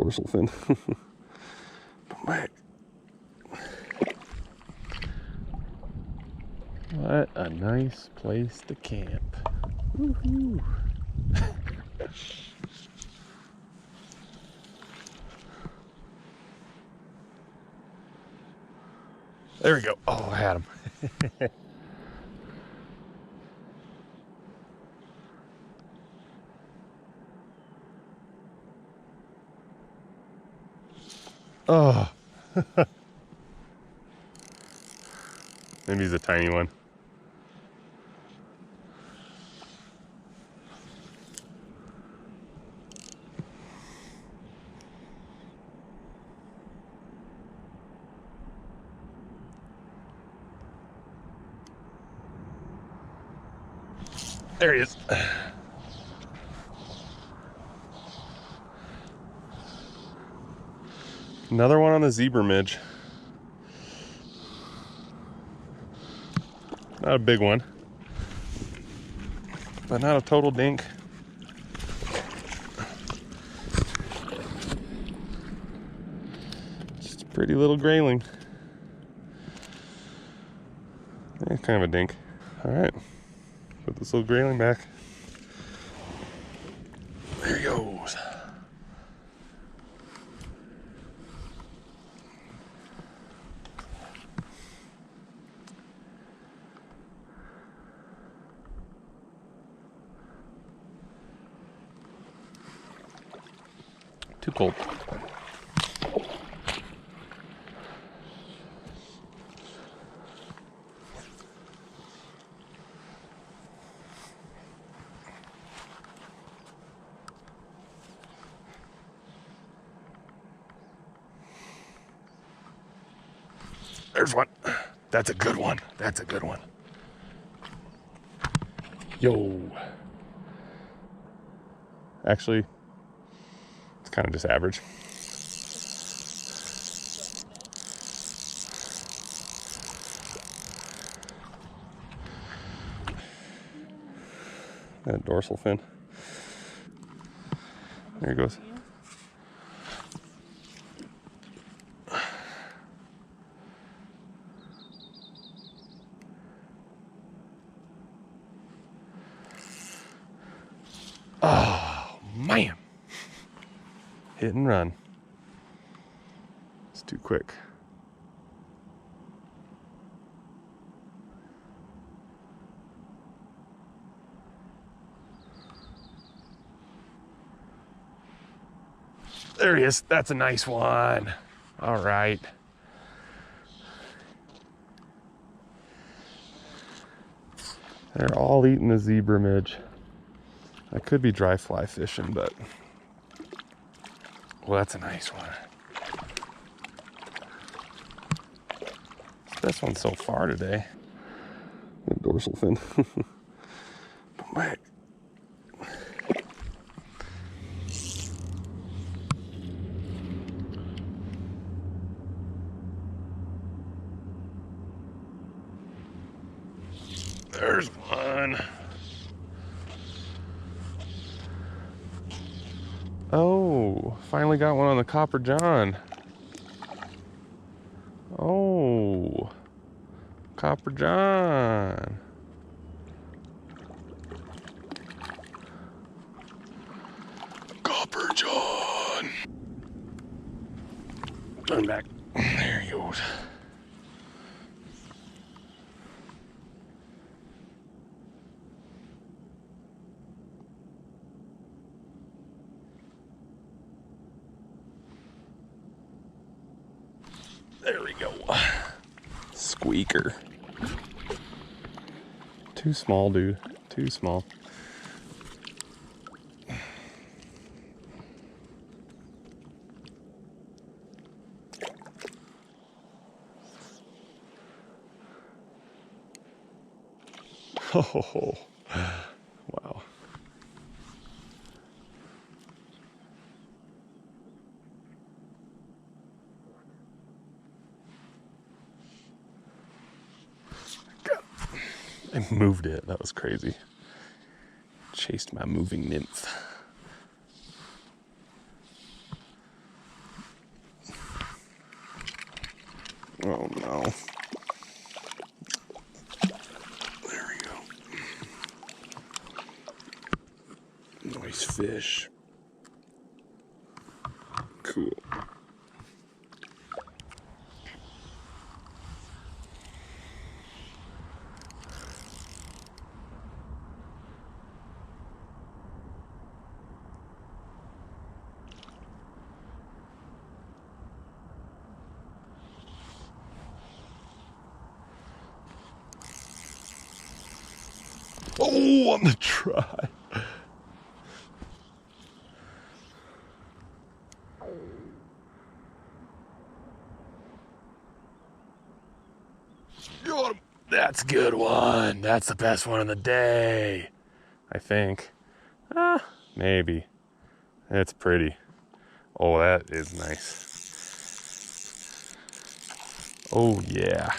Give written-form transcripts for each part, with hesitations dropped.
dorsal fin. Back. What a nice place to camp. Woohoo! There we go. Oh, I had him. Oh. Maybe he's a tiny one. There he is. Another one on the zebra midge. Not a big one, but not a total dink. Just a pretty little grayling. Yeah, kind of a dink. All right, put this little grayling back. There he goes. Too cold. There's one. That's a good one. That's a good one. Yo. Actually, it's kind of just average. That dorsal fin. There he goes. Oh, man. Hit and run. It's too quick. There he is. That's a nice one. All right. They're all eating the zebra midge. I could be dry fly fishing, but well, that's a nice one. It's the best one so far today. The dorsal fin. Back. There's one. Oh, finally got one on the Copper John. Oh, Copper John. Copper John. Turn back. There he goes. There we go. Squeaker. Too small, dude. Too small. Oh, wow. I moved it. That was crazy. Chased my moving nymph. Oh no. There we go. Nice fish. Cool. Oh, on the try. Got him. That's a good one. That's the best one of the day, I think. Maybe. It's pretty. Oh, that is nice. Oh, yeah.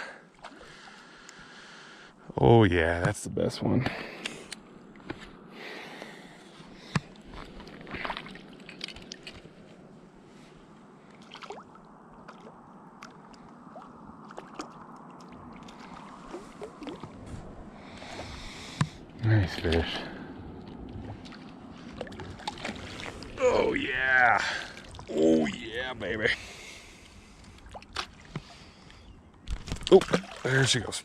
Oh, yeah, that's the best one. Nice fish. Oh, yeah. Oh, yeah, baby. Oh, there she goes.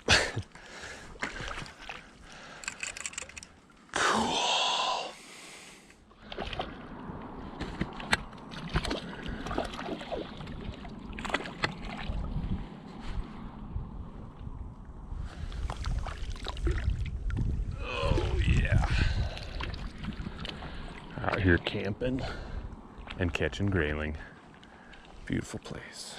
Cool. Oh, yeah. Out here camping and catching grayling. Beautiful place.